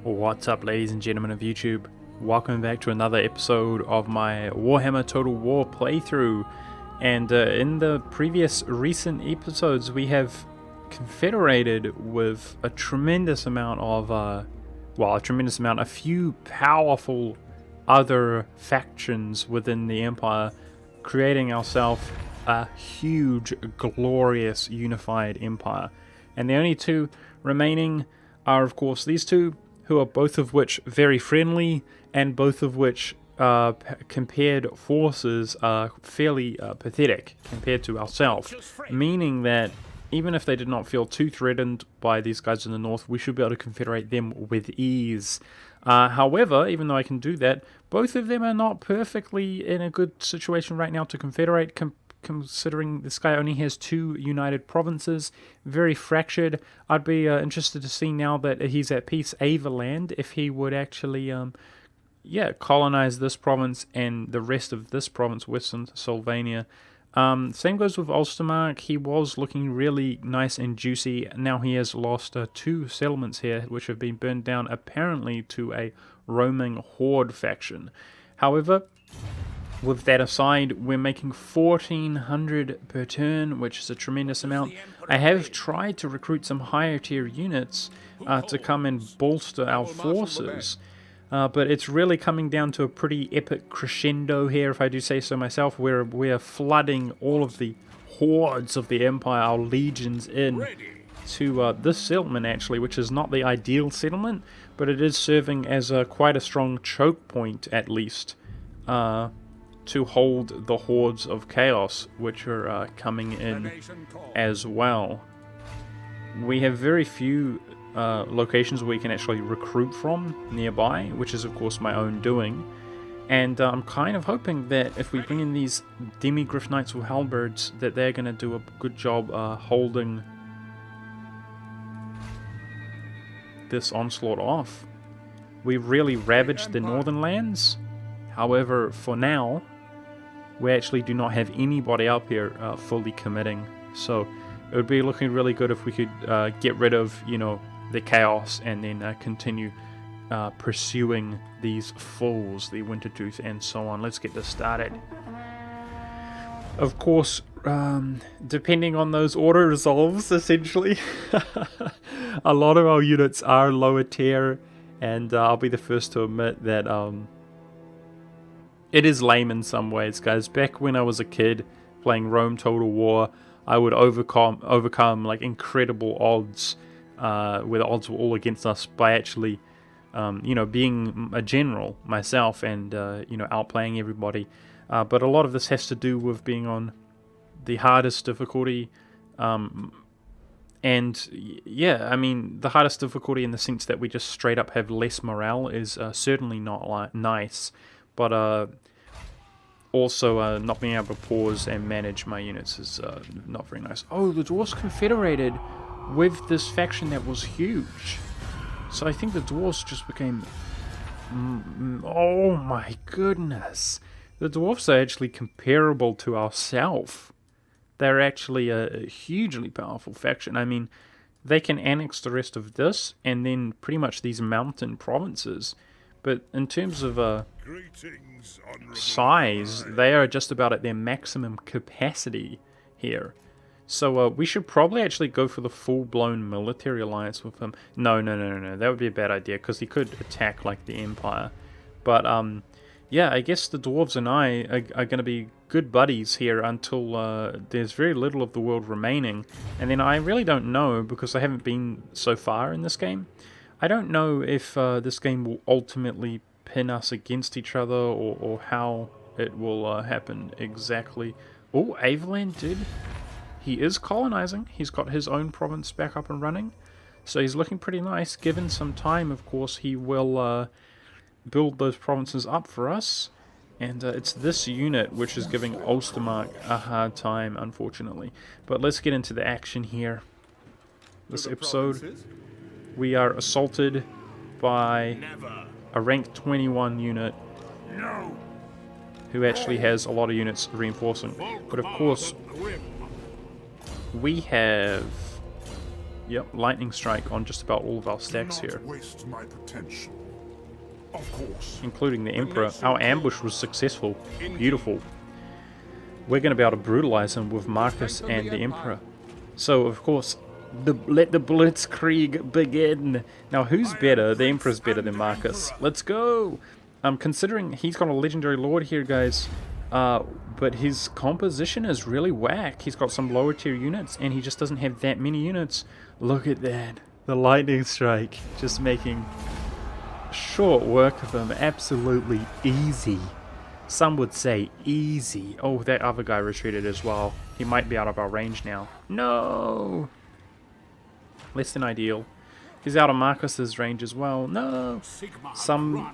What's up, ladies and gentlemen of YouTube? Welcome back to another episode of my Warhammer Total War playthrough. And in the previous recent episodes, we have confederated with a tremendous amount of, a few powerful other factions within the Empire, creating ourselves a huge, glorious, unified empire. And the only two remaining are, of course, these two, who are both of which very friendly, and both of which compared forces are fairly pathetic compared to ourselves, meaning that even if they did not feel too threatened by these guys in the north, we should be able to confederate them with ease. However, even though I can do that, both of them are not perfectly in a good situation right now to confederate, considering this guy only has 2 united provinces, very fractured. I'd be interested to see, now that he's at peace, Avaland, if he would actually colonize this province and the rest of this province, Western Sylvania. Same goes with Ulstermark. He was looking really nice and juicy. Now he has lost 2 settlements here, which have been burned down, apparently to a roaming horde faction. However, with that aside, we're making 1,400 per turn, which is a tremendous amount. I have tried to recruit some higher tier units to come and bolster our forces, but it's really coming down to a pretty epic crescendo here, if I do say so myself, where we're flooding all of the hordes of the Empire, our legions, in to this settlement, actually, which is not the ideal settlement, but it is serving as quite a strong choke point, at least, to hold the hordes of chaos which are coming in as well. We have very few locations where we can actually recruit from nearby, which is of course my own doing, and I'm kind of hoping that if we bring in these Demigryph Knights with halberds, that they're going to do a good job holding this onslaught off. We've really ravaged the northern lands. However, for now, we actually do not have anybody up here fully committing. So it would be looking really good if we could get rid of, the chaos, and then continue pursuing these foes, the Wintertooth and so on. Let's get this started. Of course, depending on those auto resolves, essentially, a lot of our units are lower tier, and I'll be the first to admit that it is lame in some ways, guys. Back when I was a kid playing Rome Total War, I would overcome like incredible odds, where the odds were all against us, by actually, being a general myself and, outplaying everybody. But a lot of this has to do with being on the hardest difficulty. And yeah, I mean, the hardest difficulty in the sense that we just straight up have less morale is certainly not nice. But also not being able to pause and manage my units is not very nice. Oh, the Dwarves confederated with this faction that was huge. So I think the Dwarves just became... oh my goodness. The Dwarves are actually comparable to ourselves. They're actually a hugely powerful faction. I mean, they can annex the rest of this and then pretty much these mountain provinces. But in terms of size, they are just about at their maximum capacity here. So we should probably actually go for the full-blown military alliance with him. No. That would be a bad idea, because he could attack like the Empire. But yeah, I guess the Dwarves and I are going to be good buddies here until there's very little of the world remaining. And then I really don't know, because I haven't been so far in this game. I don't know if this game will ultimately pin us against each other, or how it will happen exactly. Oh, Avaland did. He is colonizing. He's got his own province back up and running. So he's looking pretty nice. Given some time, of course, he will build those provinces up for us. And it's this unit which is giving Ulstermark a hard time, unfortunately. But let's get into the action here. This episode, we are assaulted by a rank 21 unit who actually has a lot of units reinforcing. But of course, we have Yep, lightning strike on just about all of our stacks Do here, not waste my potential. Of course. including the Emperor. Our ambush was successful. Beautiful. We're going to be able to brutalize him with Marcus and the Emperor. So, of course, let the Blitzkrieg begin. Now, who's better? The Emperor's better than Marcus. Let's go! Considering he's got a legendary lord here, guys, but his composition is really whack. He's got some lower tier units, and he just doesn't have that many units. Look at that. The lightning strike. Just making short work of him. Absolutely easy. Some would say easy. Oh, that other guy retreated as well. He might be out of our range now. No! Less than ideal. He's out of Marcus's range as well. No!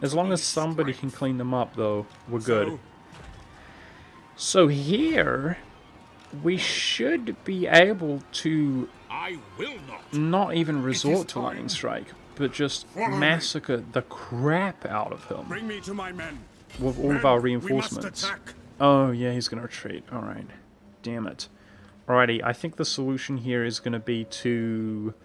As long as somebody can clean them up, though, we're good. So here, we should be able to not even resort to Lightning Strike, but just massacre the crap out of him. Bring me to my men. With all of our reinforcements. Oh, yeah, he's going to retreat. Alright. Damn it. Alrighty, I think the solution here is going to be to...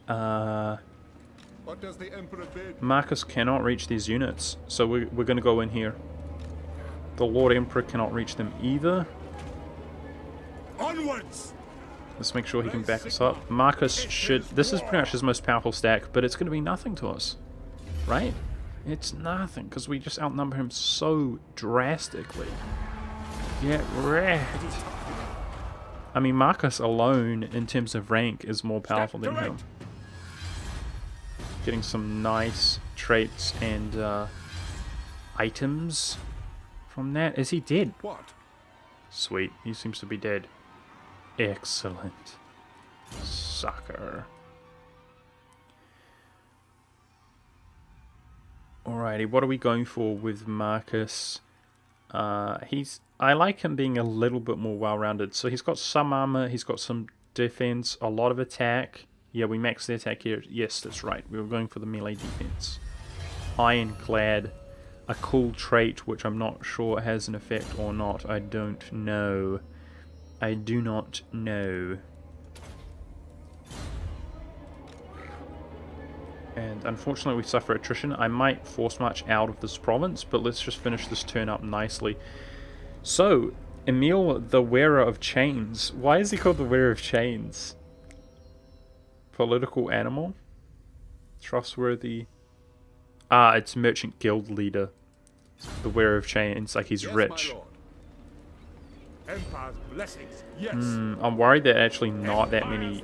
What does the Emperor bid? Marcus cannot reach these units, so we're going to go in here. The Lord Emperor cannot reach them either. Onwards! Let's make sure he can back us up. Marcus should... This is pretty much his most powerful stack, but it's going to be nothing to us. Right? It's nothing, because we just outnumber him so drastically. Get wrecked. I mean, Marcus alone, in terms of rank, is more powerful than him. Getting some nice traits and items from that. Is he dead? What? Sweet, he seems to be dead. Excellent. Sucker. Alrighty, what are we going for with Marcus? I like him being a little bit more well-rounded. So he's got some armor, he's got some defense, a lot of attack. Yeah, we maxed the attack here. Yes, that's right. We were going for the melee defense. Ironclad, a cool trait which I'm not sure has an effect or not. I don't know. I do not know. And unfortunately we suffer attrition. I might force march out of this province, but let's just finish this turn up nicely. So, Emil the Wearer of Chains. Why is he called the Wearer of Chains? Political animal? Trustworthy? Ah, it's Merchant Guild Leader. The Wearer of Chains, like he's rich. Empire's blessings. Yes. I'm worried that actually not that many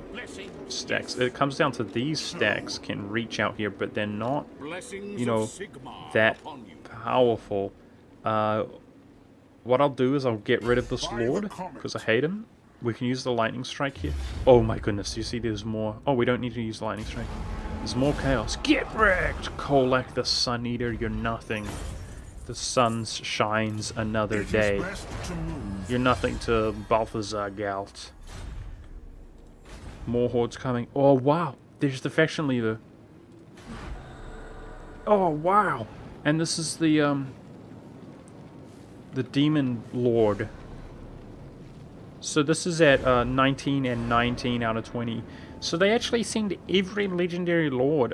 stacks. It comes down to these stacks can reach out here, but they're not, you know, that powerful. What I'll do is I'll get rid of this lord, because I hate him. We can use the lightning strike here. Oh my goodness, you see there's more. Oh, we don't need to use the lightning strike. There's more chaos. Get wrecked! Kolak the Sun Eater, you're nothing. The sun shines another day. You're nothing to Balthazar Galt. More hordes coming. Oh wow, there's the faction leader. Oh wow, and this is the demon lord. So this is at 19 and 19 out of 20. So they actually send every legendary lord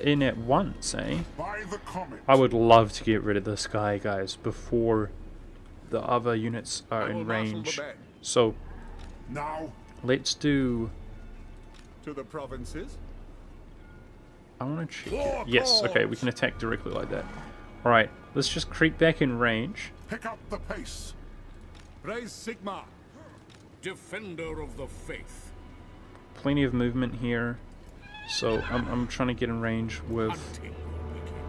in at once, eh? I would love to get rid of this guy, guys, before the other units are in range. So now let's do... to the provinces. I want to check it. Yes, okay, we can attack directly like that. Alright, let's just creep back in range. Pick up the pace. Praise Sigma, defender of the faith. Plenty of movement here. So I'm trying to get in range with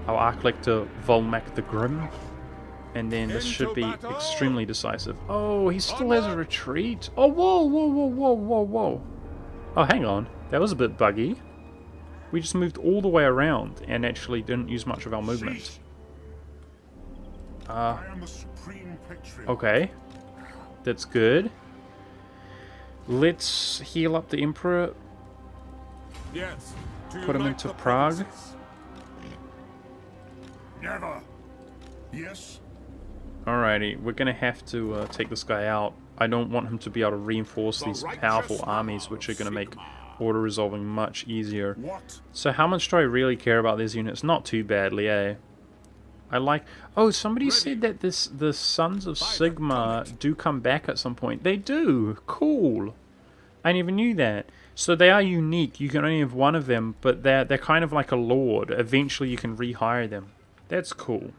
our Archlector Volmak the Grim. And then this should be extremely decisive. Oh, he still has a retreat. Oh, whoa, whoa, whoa, whoa, whoa, whoa. Oh, hang on. That was a bit buggy. We just moved all the way around and actually didn't use much of our movement. Okay. That's good. Let's heal up the Emperor. yes. Put him into Prague. Never. Yes. Alrighty, we're gonna have to take this guy out. I don't want him to be able to reinforce these powerful armies, which are gonna make auto-resolving much easier. What? So how much do I really care about these units? Not too badly, eh? I like... Oh, somebody said that the Sons of Sigma do come back at some point. They do! Cool! I never knew that. So they are unique. You can only have one of them, but they're kind of like a lord. Eventually you can rehire them. That's cool.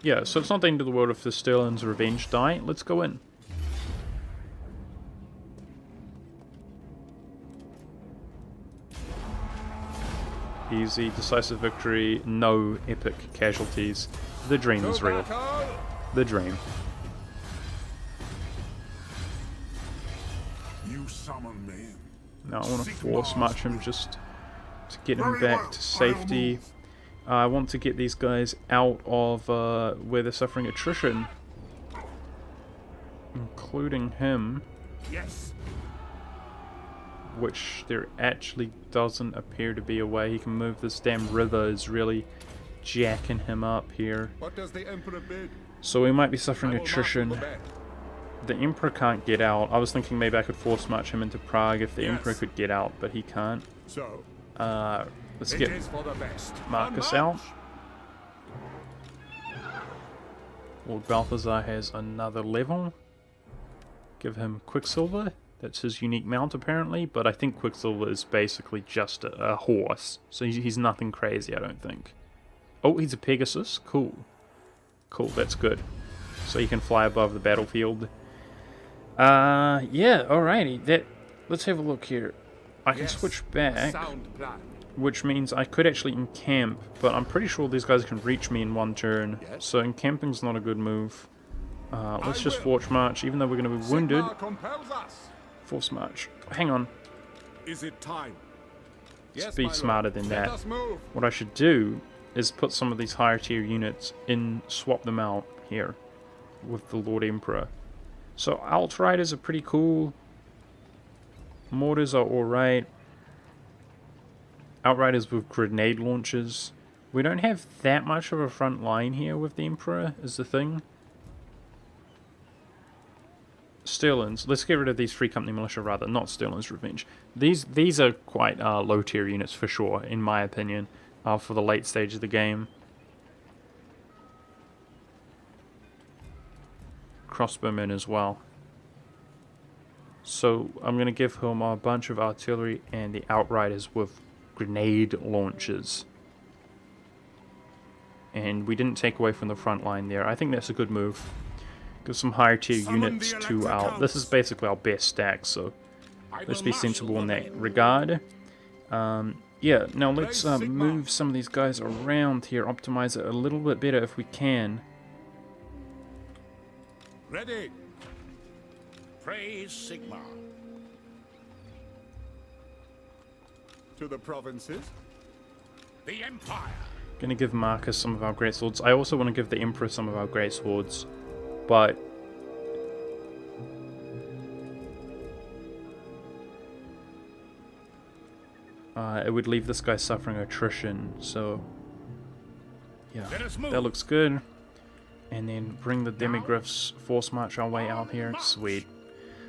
Yeah, so it's not the end of the world if the Sterling's Revenge die. Let's go in. Easy, decisive victory, no epic casualties. The dream is real. The dream. You summon me. Now I want to force march him just to get him back to safety. I want to get these guys out of where they're suffering attrition. Including him. Yes. Which there actually doesn't appear to be a way he can move. This damn river is really jacking him up here. What does the Emperor bid? So we might be suffering I will attrition. marshal the band. The Emperor can't get out. I was thinking maybe I could force march him into Prague if the Yes. Emperor could get out, but he can't. So, Let's it get is for the best. Marcus On out. march! Lord Balthazar has another level. Give him Quicksilver. That's his unique mount apparently, but I think Quicksilver is basically just a horse. So he's nothing crazy, I don't think. Oh, he's a Pegasus. Cool. Cool, that's good. So he can fly above the battlefield. Yeah, alrighty. Let's have a look here. I can Yes, switch a back, sound plan. which means I could actually encamp, but I'm pretty sure these guys can reach me in one turn. Yes. So encamping's not a good move. Let's I just will. force march, even though we're going to be wounded. Sigmar compels us. Force march. Hang on. Is it time? Let's Yes, be my lord. smarter than Let that. us move. What I should do is put some of these higher tier units in, swap them out here with the Lord Emperor. So Outriders are pretty cool. Mortars are alright. Outriders with grenade launchers. We don't have that much of a front line here with the Emperor, is the thing. Sterling's. Let's get rid of these Free Company Militia rather, not Sterling's Revenge. These are quite low tier units for sure, in my opinion, for the late stage of the game. Crossbowmen as well. So I'm going to give him a bunch of artillery and the Outriders with grenade launchers. And we didn't take away from the front line there. I think that's a good move. Give some higher tier Summon units the to our... electric This is basically our best stack, so let's be sensible in that regard. Yeah, now let's move some of these guys around here, optimize it a little bit better if we can. Ready. Praise Sigmar. To the provinces. The Empire. Gonna give Marcus some of our great swords. I also want to give the Emperor some of our great swords, but it would leave this guy suffering attrition. So yeah, Let us move. that looks good. And then bring the Demigryphs, force march our way out here. Sweet.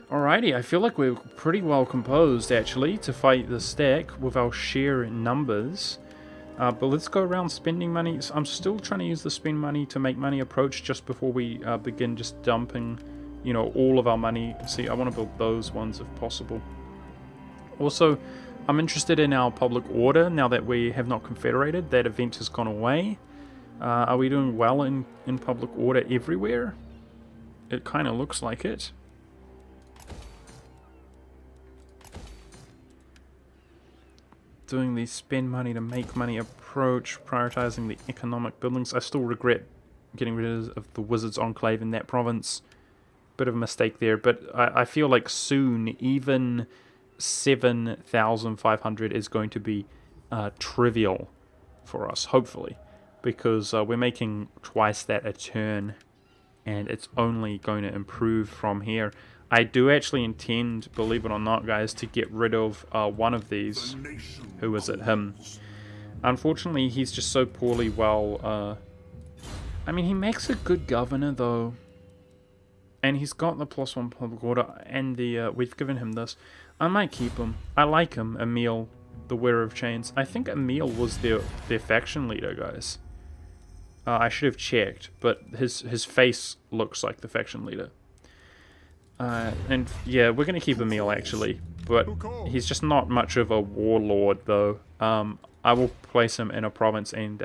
Alrighty, I feel like we're pretty well composed actually to fight the stack with our sheer numbers. But let's go around spending money. I'm still trying to use the spend money to make money approach just before we begin just dumping, you know, all of our money. See, I want to build those ones if possible. Also, I'm interested in our public order now that we have not confederated. That event has gone away. Are we doing well in public order everywhere? It kind of looks like it. Doing the spend money to make money approach, prioritizing the economic buildings. I still regret getting rid of the Wizards Enclave in that province. Bit of a mistake there, but I feel like soon even 7,500 is going to be trivial for us, hopefully. Because we're making twice that a turn, and it's only going to improve from here. I do actually intend, believe it or not, guys, to get rid of one of these. Who is it? Him. Unfortunately, he's just so poorly well... I mean, he makes a good governor, though. And he's got the +1 public order, and the we've given him this. I might keep him. I like him, Emil, the Wearer of Chains. I think Emil was their faction leader, guys. I should have checked, but his face looks like the faction leader. And yeah, we're gonna keep Emil actually, but he's just not much of a warlord though. I will place him in a province and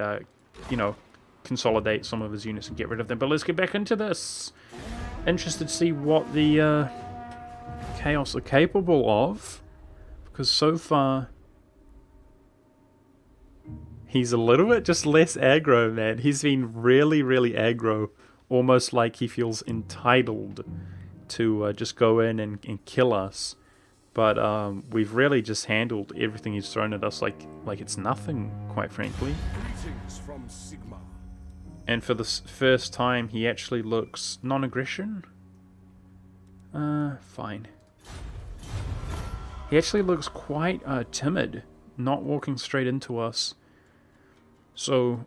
you know, consolidate some of his units and get rid of them. But let's get back into this. Interested to see what the Chaos are capable of, because so far he's a little bit just less aggro, man. He's been really, really aggro, almost like he feels entitled to just go in and kill us. But we've really just handled everything he's thrown at us like it's nothing, quite frankly. Greetings from Sigma. And for the first time, he actually looks non-aggression. Fine. He actually looks quite timid, not walking straight into us. So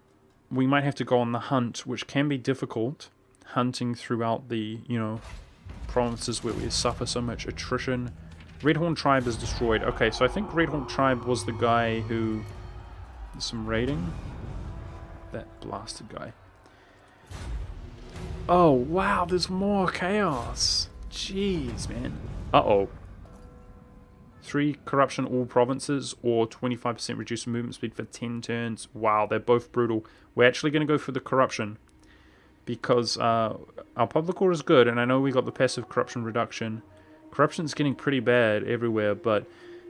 we might have to go on the hunt, which can be difficult, hunting throughout the, you know, provinces where we suffer so much attrition. Redhorn Tribe is destroyed. Okay, so I think Redhorn Tribe was the guy who... some raiding? That blasted guy. Oh, wow, there's more chaos. Jeez, man. Uh-oh. 3 corruption all provinces, or 25% reduced movement speed for 10 turns. Wow, they're both brutal. We're actually going to go for the corruption, because our public order is good, and I know we got the passive corruption reduction. Corruption's getting pretty bad everywhere, but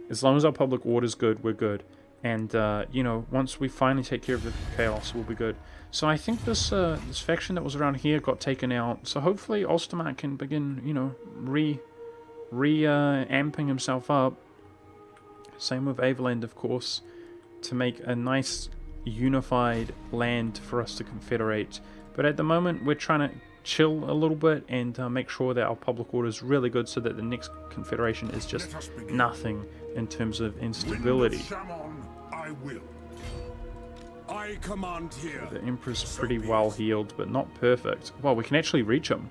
as long as our public order is good, we're good. And, you know, once we finally take care of the chaos, we'll be good. So I think this this faction that was around here got taken out. So hopefully Ostermark can begin, you know, amping himself up. Same with Aveland, of course, to make a nice unified land for us to confederate. But at the moment, we're trying to chill a little bit and make sure that our public order is really good, so that the next confederation is just nothing in terms of instability. I will. I command here. The Emperor's pretty well healed, but not perfect. Well, we can actually reach him.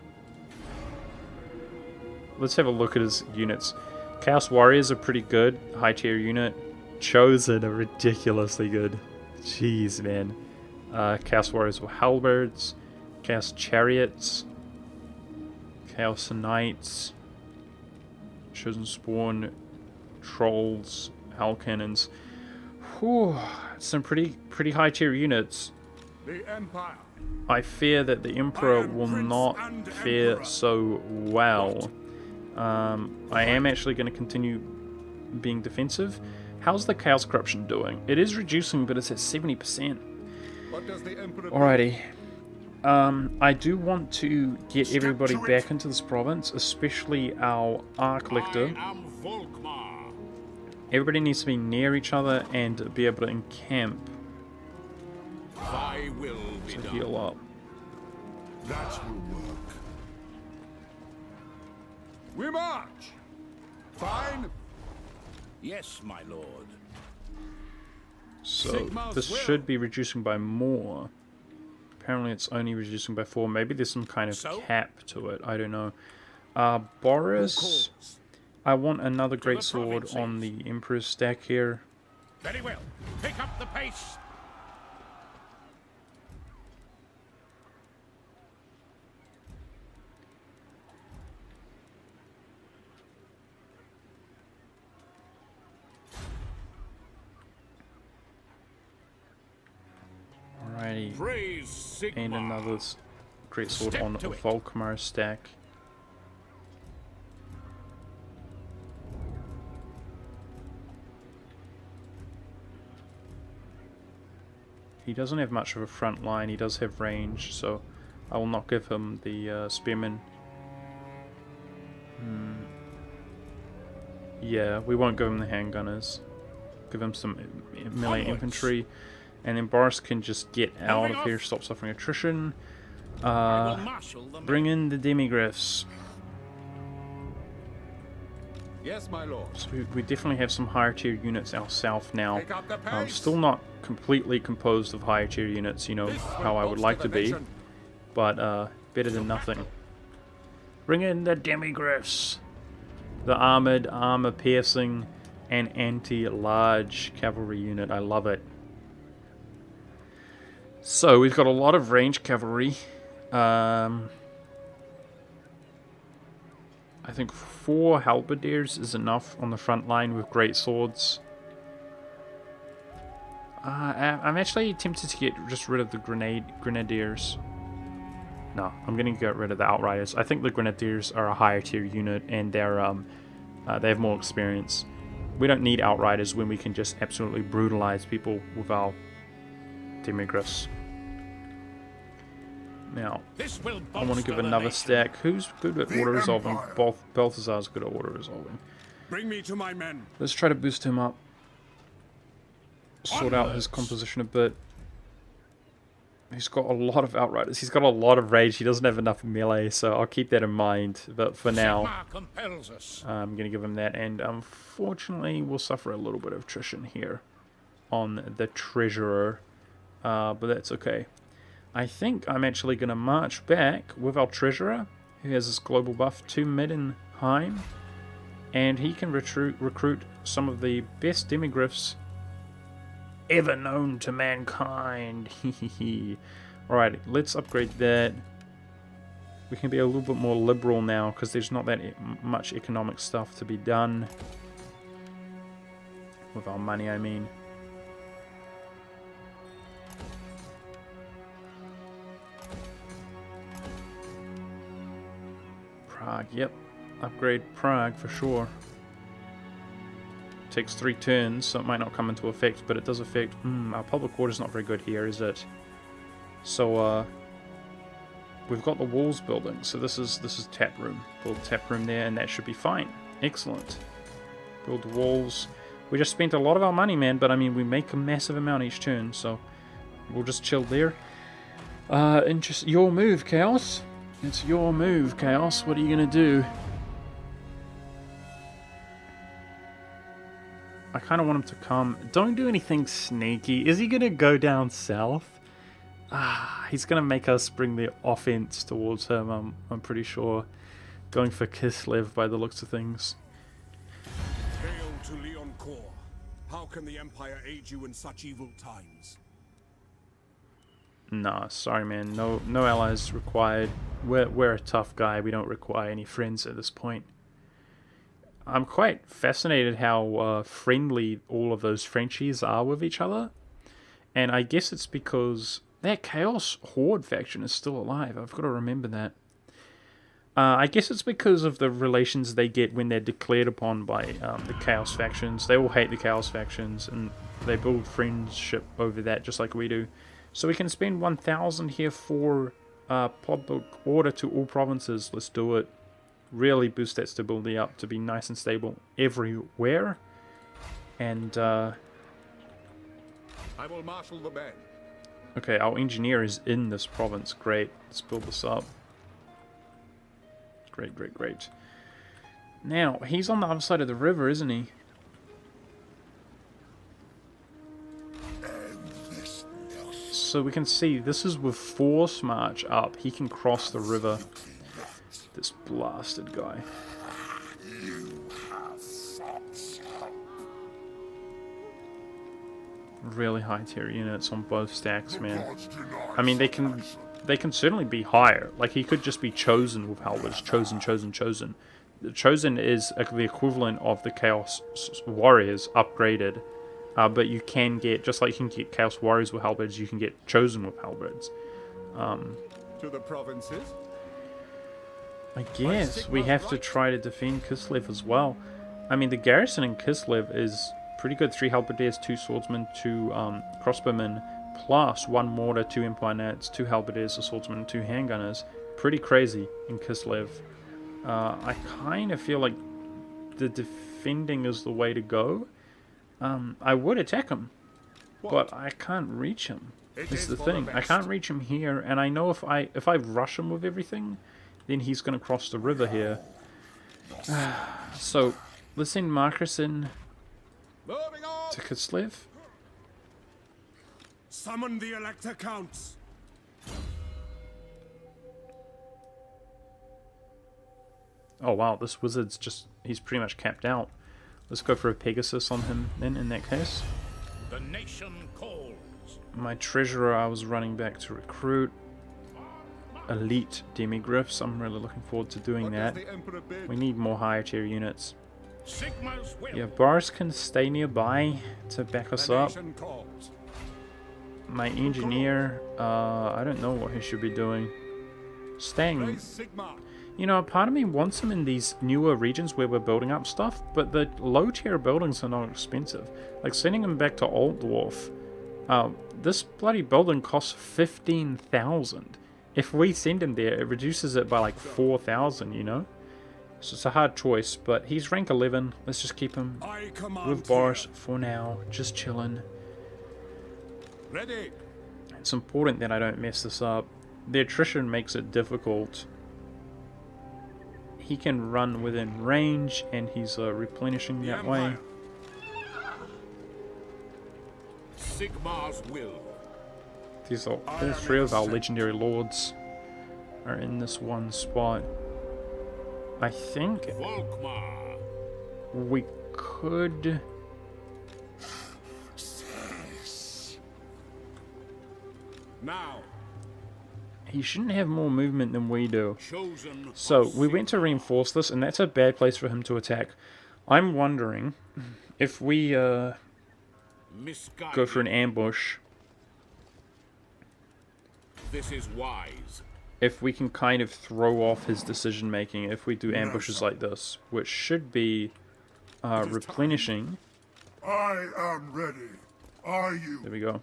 Let's have a look at his units. Chaos Warriors are pretty good. High tier unit. Chosen are ridiculously good. Jeez, man. Chaos Warriors were Halberds. Chaos Chariots. Chaos Knights. Chosen Spawn. Trolls. Hell Cannons. Whew, some pretty high tier units. The Empire. I fear that the Emperor will not fare so well. I am actually going to continue being defensive. How's the Chaos Corruption doing? It is reducing, but it's at 70%. What does the Emperor do? Alrighty. I do want to get everybody back into this province, especially our Arc Lictor. I am Volkmar. Everybody needs to be near each other and be able to encamp Thy will be to done. heal up. That will work. We march. Fine. Yes, my lord. So Sigma's this will. should be reducing by more. Apparently it's only reducing by 4. Maybe there's some kind of So? cap to it. I don't know. Boris, I want another great sword on the Emperor's stack here. Very well. Pick up the pace. Alrighty. Praise Sigma. And another great sword Step on to it. Volkmar's stack. He doesn't have much of a front line. He does have range, so I will not give him the spearmen. Yeah, we won't give him the handgunners. Give him some melee Onwards. infantry, and then Boris can just get out Moving of here, off. stop suffering attrition. I will marshal the Bring in the demigriffs. Yes, my lord. So we definitely have some higher tier units ourselves now. Pick up the pace. Still not completely composed of higher tier units, you know, This will how I would bolster like the to be, nation. but better than nothing. Bring in the demigriffs. The armored, armor-piercing, and anti-large cavalry unit. I love it. So, we've got a lot of range cavalry. I think 4 halberdiers is enough on the front line with great swords. I'm actually tempted to get just rid of the grenadiers. No, I'm going to get rid of the outriders. I think the grenadiers are a higher tier unit, and they're they have more experience. We don't need outriders when we can just absolutely brutalize people with our demigriffs. Now, I want to give another stack. Who's good at order resolving? Balthazar's good at order resolving. Bring me to my men. Let's try to boost him up. Sort out his composition a bit. He's got a lot of outriders. He's got a lot of rage. He doesn't have enough melee, so I'll keep that in mind. But for now, I'm going to give him that. And unfortunately, we'll suffer a little bit of attrition here on the treasurer. But that's okay. I think I'm actually going to march back with our treasurer, who has this global buff, to Middenheim. And he can recruit some of the best demigriffs ever known to mankind. Alright, let's upgrade that. We can be a little bit more liberal now because there's not that much economic stuff to be done. With our money, I mean. Prague, yep. Upgrade Prague for sure. Takes 3 turns, so it might not come into effect, but it does affect. Our public order's not very good here, is it? So, we've got the walls building. So this is tap room. Build tap room there, and that should be fine. Excellent. Build the walls. We just spent a lot of our money, man, but I mean, we make a massive amount each turn, so we'll just chill there. And just your move, Chaos. It's your move, Chaos. What are you gonna do? I kind of want him to come. Don't do anything sneaky. Is he going to go down south? He's going to make us bring the offense towards him, I'm pretty sure. Going for Kislev by the looks of things. Hail to Leon Kor. How can the Empire aid you in such evil times? Nah, sorry man. No allies required. We're a tough guy. We don't require any friends at this point. I'm quite fascinated how friendly all of those Frenchies are with each other. And I guess it's because that Chaos Horde faction is still alive. I've got to remember that. I guess it's because of the relations they get when they're declared upon by the Chaos factions. They all hate the Chaos factions, and they build friendship over that just like we do. So we can spend 1,000 here for public order to all provinces. Let's do it. Really boost that stability up to be nice and stable everywhere. And I will marshal the men. okay, our engineer is in this province. Great. Let's build this up. Great. Now, he's on the other side of the river, isn't he? So we can see this is with force march up. He can cross the river. This blasted guy. Really high tier units on both stacks, man. I mean, they can certainly be higher. Like, he could just be chosen with halberds. Chosen. The chosen is the equivalent of the Chaos Warriors upgraded. But you can get, just like you can get Chaos Warriors with halberds, you can get chosen with halberds. To the provinces. I guess we have to try to defend Kislev as well. I mean, the garrison in Kislev is pretty good. 3 halberdiers, 2 swordsmen, 2 crossbowmen, plus 1 mortar, 2 empire knights, 2 halberdiers, a swordsman, and 2 handgunners. Pretty crazy in Kislev. I kind of feel like the defending is the way to go. I would attack him, but I can't reach him. Is the thing. I can't reach him here, and I know if I rush him with everything, then he's going to cross the river here. So, let's send Marcus in to Kislev. Summon the Elector Counts. Oh wow, this wizard's just, he's pretty much capped out. Let's go for a Pegasus on him then in that case. The nation calls. My treasurer I was running back to recruit. Elite demigriffs, I'm really looking forward to doing that. We need more higher tier units. Sigma's will. Yeah, Boris can stay nearby to back us up. My engineer, I don't know what he should be doing. Staying, you know, part of me wants him in these newer regions where we're building up stuff, but the low tier buildings are not expensive. Like sending him back to Old Dwarf, this bloody building costs 15,000. If we send him there, it reduces it by like 4,000, you know? So it's a hard choice, but he's rank 11. Let's just keep him with Boris for now, just chilling. Ready. It's important that I don't mess this up. The attrition makes it difficult. He can run within range, and he's replenishing that way. Sigma's will. These are all three of our legendary lords are in this one spot. I think Volkmar. we could... Now. He shouldn't have more movement than we do. Chosen. So we went to reinforce this, and that's a bad place for him to attack. I'm wondering if we go for an ambush, This is wise. if we can kind of throw off his decision making if we do ambushes like this, which should be replenishing. I am ready. Are you? There we go.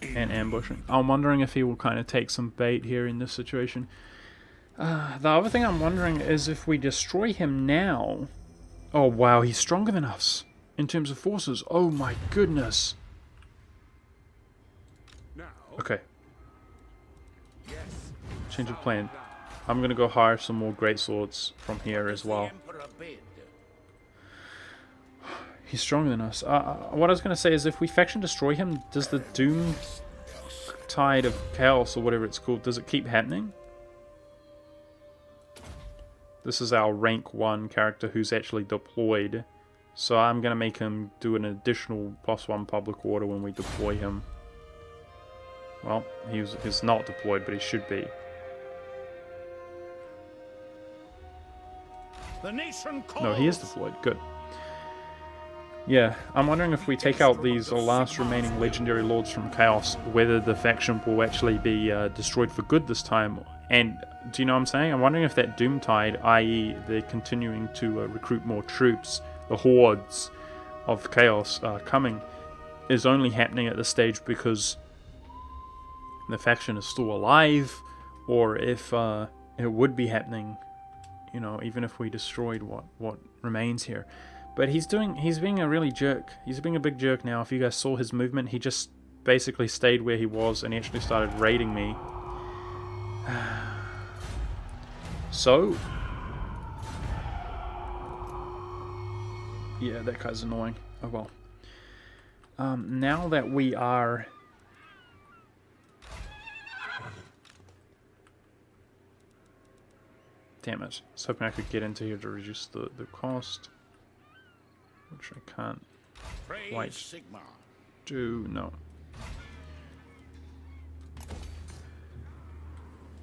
And ambushing. I'm wondering if he will kind of take some bait here in this situation. The other thing I'm wondering is if we destroy him now. Oh wow, he's stronger than us in terms of forces. Oh my goodness. Now. Okay, Yes. change of plan. I'm gonna go hire some more greatswords from here as well. He's stronger than us. What I was going to say is if we faction destroy him, does the Doom Tide of Chaos, or whatever it's called, does it keep happening? This is our rank 1 character who's actually deployed. So I'm going to make him do an additional +1 public order when we deploy him. Well, he's not deployed, but he should be. The nation calls. No, he is deployed. Good. Yeah, I'm wondering if we take out these last remaining legendary lords from Chaos, whether the faction will actually be destroyed for good this time. And do you know what I'm saying? I'm wondering if that Doomtide, i.e. they're continuing to recruit more troops, the hordes of Chaos coming, is only happening at this stage because the faction is still alive, or if it would be happening, you know, even if we destroyed what remains here. But he's being a really jerk. He's being a big jerk now. If you guys saw his movement, he just basically stayed where he was and he actually started raiding me. So, yeah, that guy's annoying. Oh well. Now that we are... Damn it. I was hoping I could get into here to reduce the cost. Which I can't quite do. No.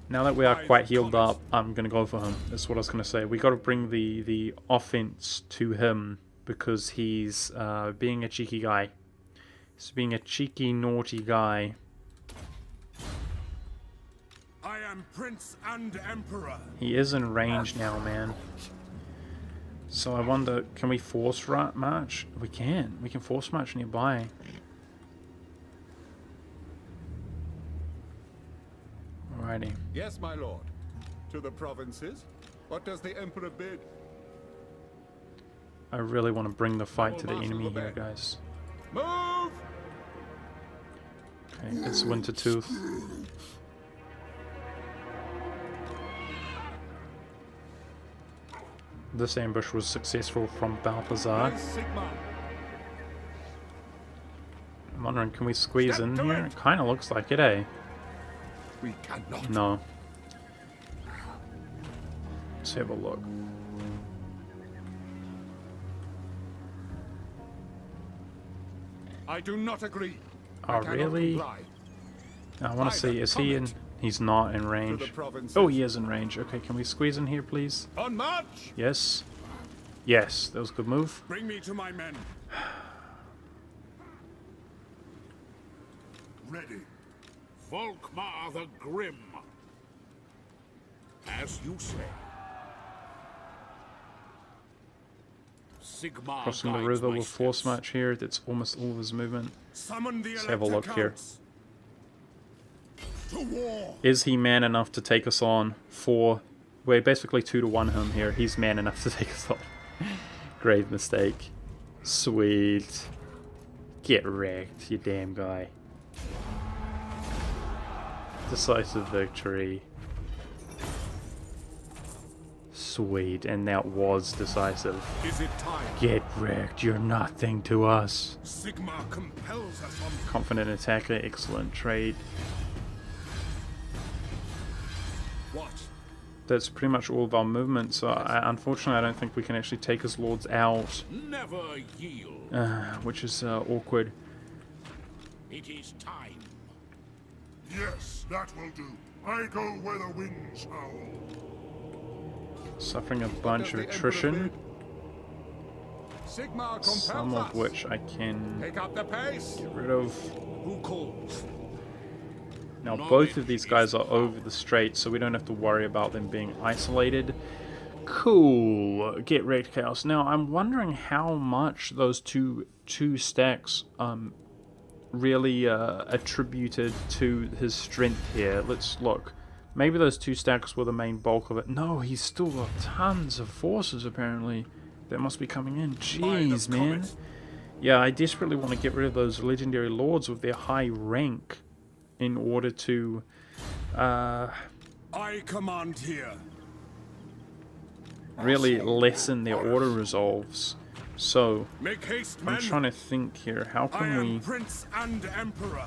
Now that we are quite healed up, I'm going to go for him. That's what I was going to say. We got to bring the offense to him because he's being a cheeky guy. He's being a cheeky, naughty guy. I am Prince and Emperor. He is in range now, man. So I wonder, can we force march? We can. We can force march nearby. Alrighty. Yes, my lord. To the provinces. What does the Emperor bid? I really want to bring the fight to the enemy here, guys. Move! Okay, it's Wintertooth. This ambush was successful from Balthazar. I'm wondering, can we squeeze in here? It kind of looks like it, eh? We cannot. No. Let's have a look. I do not agree. Oh, I cannot really? comply. I want to see, is he in? He's not in range. Oh, he is in range. Okay, can we squeeze in here, please? On march! Yes. Yes, that was a good move. Bring me to my men. Ready. Volkmar the Grim. As you say. Sigmar Crossing the guides river my with force steps. march here. That's almost all of his movement. Summon the Let's have a look here. Electrocounts. To war. Is he man enough to take us on for... We're basically 2-to-1 him here. He's man enough to take us on. Grave mistake. Sweet. Get wrecked, you damn guy. Decisive victory. Sweet, and that was decisive. Is it time? Get wrecked, you're nothing to us. Sigmar compels us on. Confident attacker, excellent trade. What? That's pretty much all of our movement, so unfortunately I don't think we can actually take his lords out, Never yield. which is awkward. It is time. Yes, that will do. I go where the winds howl. Suffering a bunch of attrition, Sigmar compels some of us. which I can Pick up the pace. get rid of. Who calls? Now both of these guys are over the strait, so we don't have to worry about them being isolated. Cool. Get wrecked, Chaos. Now I'm wondering how much those two stacks really attributed to his strength here. Let's look. Maybe those 2 stacks were the main bulk of it. No, he's still got tons of forces apparently that must be coming in. Jeez, man. Yeah, I desperately want to get rid of those legendary lords with their high rank in order to I command here. really lessen their auto resolves. So Make haste, I'm men. trying to think here. How I can am we? Prince and Emperor.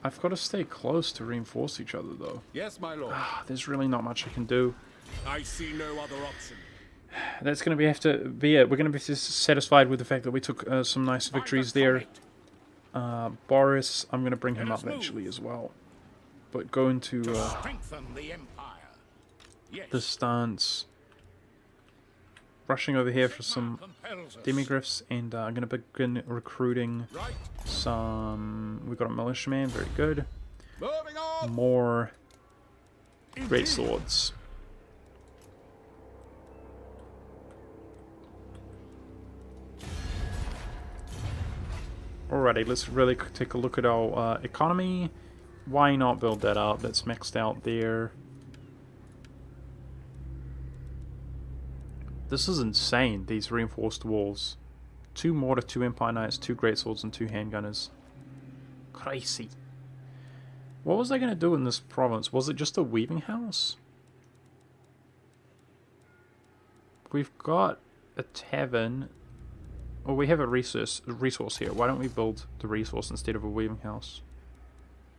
I've got to stay close to reinforce each other though. Yes, my lord. There's really not much I can do. I see no other option. That's going to have to be it. We're going to be satisfied with the fact that we took some nice victories there. Boris, I'm going to bring him up eventually as well. But go into Strengthen the Empire. Yes. the stance. Rushing over here for some compels us. demigriffs, and I'm going to begin recruiting Right. some... We've got a militiaman, very good. Moving on. More great Indeed. swords. Alrighty, let's really take a look at our economy. Why not build that up? That's maxed out there. This is insane, these reinforced walls. 2 mortar, 2 empire knights, 2 greatswords, and 2 handgunners. Crazy. What was I going to do in this province? Was it just a weaving house? We've got a tavern. Well, we have a resource here. Why don't we build the resource instead of a weaving house?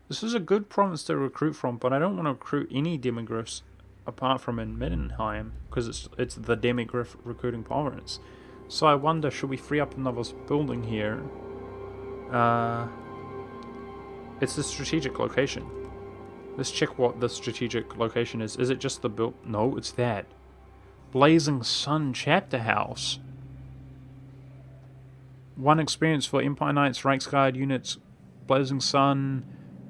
This is a good province to recruit from, but I don't want to recruit any demigriffs apart from in Middenheim, because it's the demigriff recruiting province. So I wonder, should we free up another building here? It's a strategic location. Let's check what the strategic location is. Is it just the build? No, it's that. Blazing Sun Chapter House. 1 experience for Empire Knights, Reichsguard units, Blazing Sun,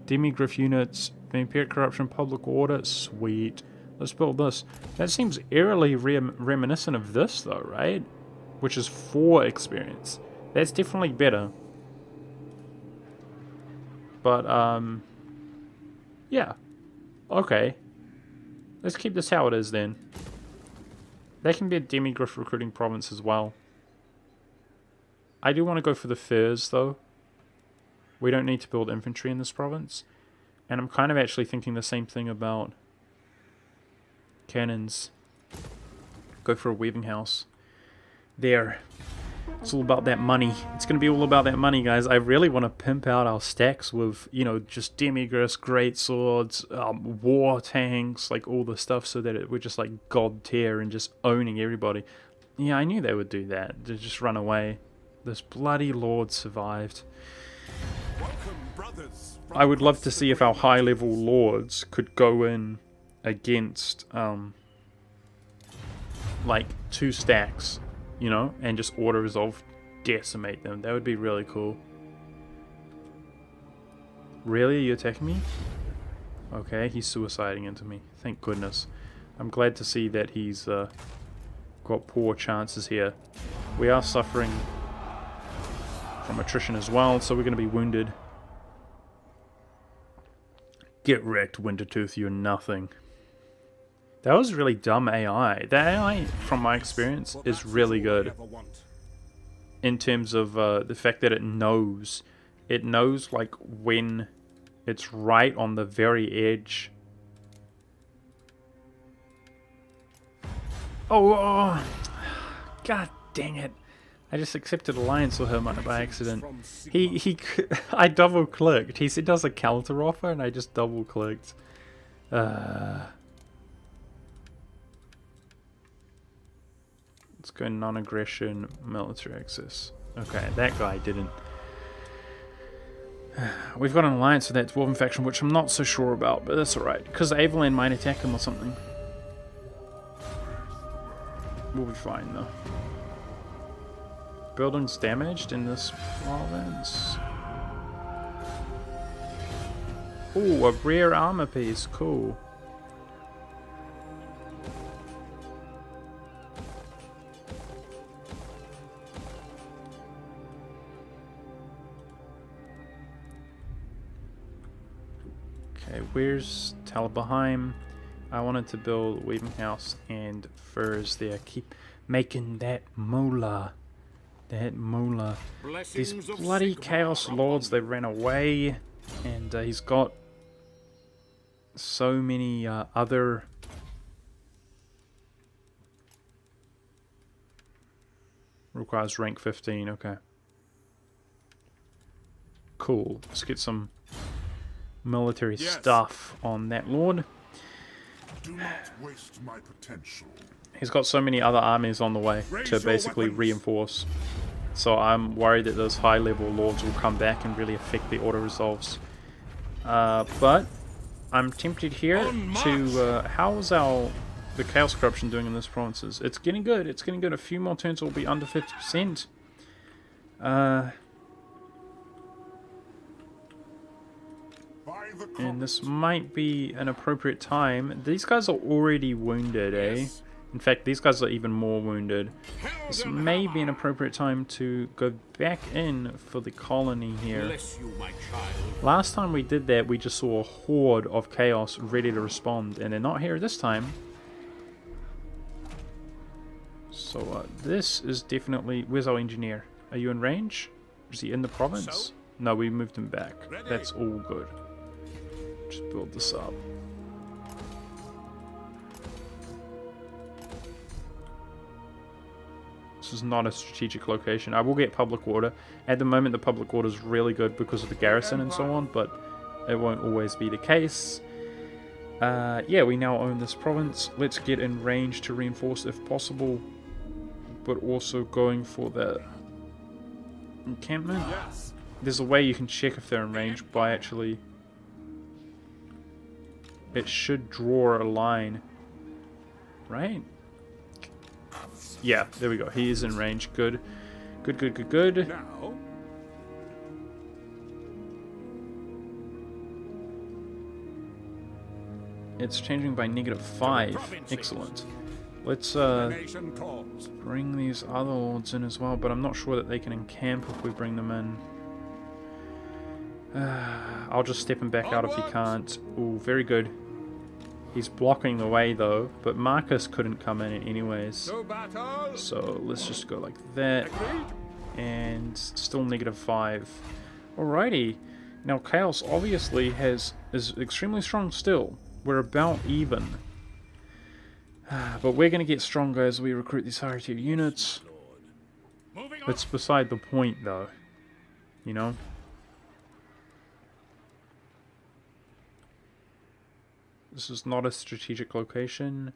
Demigriff units, Vampire Corruption, Public Order. Sweet. Let's build this. That seems eerily reminiscent of this though, right? Which is 4 experience. That's definitely better. But, yeah. Okay. Let's keep this how it is then. That can be a demigriff recruiting province as well. I do want to go for the furs though. We don't need to build infantry in this province. And I'm kind of actually thinking the same thing about cannons. Go for a weaving house. There. It's all about that money. It's going to be all about that money, guys. I really want to pimp out our stacks with, you know, just demigriffs, great swords, war tanks, like all the stuff, so that we're just like god tier and just owning everybody. Yeah, I knew they would do that. They just run away. This bloody lord survived. Welcome, brothers. I would love to see if our high-level lords could go in against, like, 2 stacks, you know, and just auto-resolve decimate them. That would be really cool. Really? Are you attacking me? Okay, he's suiciding into me. Thank goodness. I'm glad to see that he's got poor chances here. We are suffering from attrition as well, so we're going to be wounded. Get wrecked, Wintertooth, you're nothing. That was really dumb AI. The AI, from my experience, is really good. In terms of the fact that it knows. It knows, like, when it's right on the very edge. Oh, god dang it. I just accepted alliance with him by accident. I double clicked. He said does a counter offer and I just double clicked. Let's go non-aggression, military access. Okay, that guy didn't. We've got an alliance with that Dwarven faction, which I'm not so sure about, but that's alright. Because Averland might attack him or something. We'll be fine though. Buildings damaged in this province. Ooh, a rare armor piece. Cool. Okay, where's Talabheim? I wanted to build Weaving House and Furs there. Keep making that moolah. That moolah. These bloody Chaos Lords, they ran away. And he's got so many other... Requires rank 15, okay. Cool. Let's get some military stuff on that lord. Do not waste my potential. He's got so many other armies on the way to basically reinforce. So I'm worried that those high level lords will come back and really affect the auto resolves. But I'm tempted here to how's the Chaos Corruption doing in this provinces? It's getting good. It's getting good. A few more turns will be under 50%. And this might be an appropriate time. These guys are already wounded, eh? In fact, these guys are even more wounded. This may be an appropriate time to go back in for the colony here. Last time we did that, we just saw a horde of chaos ready to respond, and they're not here this time. So this is definitely... Where's our engineer? Are you in range? Is he in the province? No, we moved him back. That's all good. Just build this up. This is not a strategic location. I will get public order. At the moment, the public order is really good because of the garrison and so on, but it won't always be the case. Yeah, we now own this province. Let's get in range to reinforce if possible, but also going for the encampment. There's a way you can check if they're in range by actually... It should draw a line, right? Yeah, there we go. He is in range. Good. Good, good, good, good. Now, It's changing by -5. Excellent. Let's nation calls. bring these other lords in as well, but I'm not sure that they can encamp if we bring them in. I'll just step him back out if he can't. Ooh, very good. He's blocking the way though, but Marcus couldn't come in anyways. No battle. So let's just go like that. And still -5. Alrighty. Now Chaos obviously is extremely strong still. We're about even. But we're going to get stronger as we recruit these higher tier units. It's beside the point though. You know? This is not a strategic location.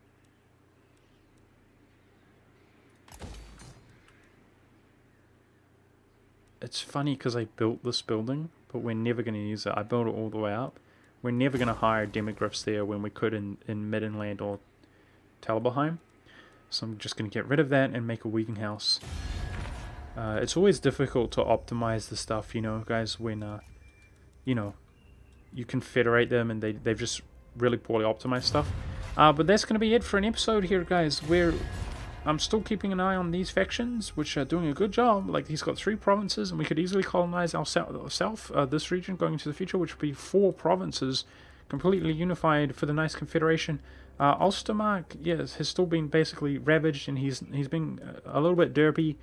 it's funny because I built this building, but we're never going to use it. I built it all the way up. We're never going to hire demigryphs there when we could in Middenland or Talabheim. So I'm just going to get rid of that and make a weaving house. It's always difficult to optimize the stuff, you know, guys, when, you know, you confederate them and they've just really poorly optimized stuff. But that's going to be it for an episode here, guys, where I'm still keeping an eye on these factions, which are doing a good job. Like, he's got 3 provinces, and we could easily colonize our south, this region going into the future, which would be 4 provinces completely unified for the nice confederation. Ulstermark, yes, has still been basically ravaged, and he's been a little bit derping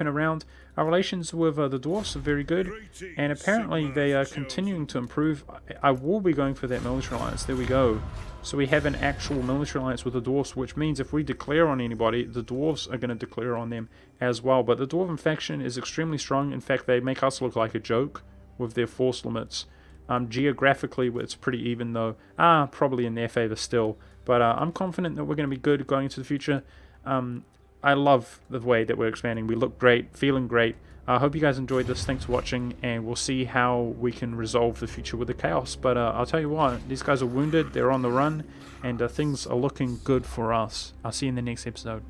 around. Our relations with the dwarfs are very good, and apparently they are continuing to improve. I will be going for that military alliance. There we go. So we have an actual military alliance with the dwarfs, which means if we declare on anybody, the dwarves are going to declare on them as well. But the dwarven faction is extremely strong. In fact, they make us look like a joke with their force limits. Geographically, it's pretty even though. Probably in their favor still. But I'm confident that we're going to be good going into the future. I love the way that we're expanding. We look great, feeling great. I hope you guys enjoyed this. Thanks for watching, and we'll see how we can resolve the future with the chaos. But I'll tell you what, these guys are wounded, they're on the run, and things are looking good for us. I'll see you in the next episode.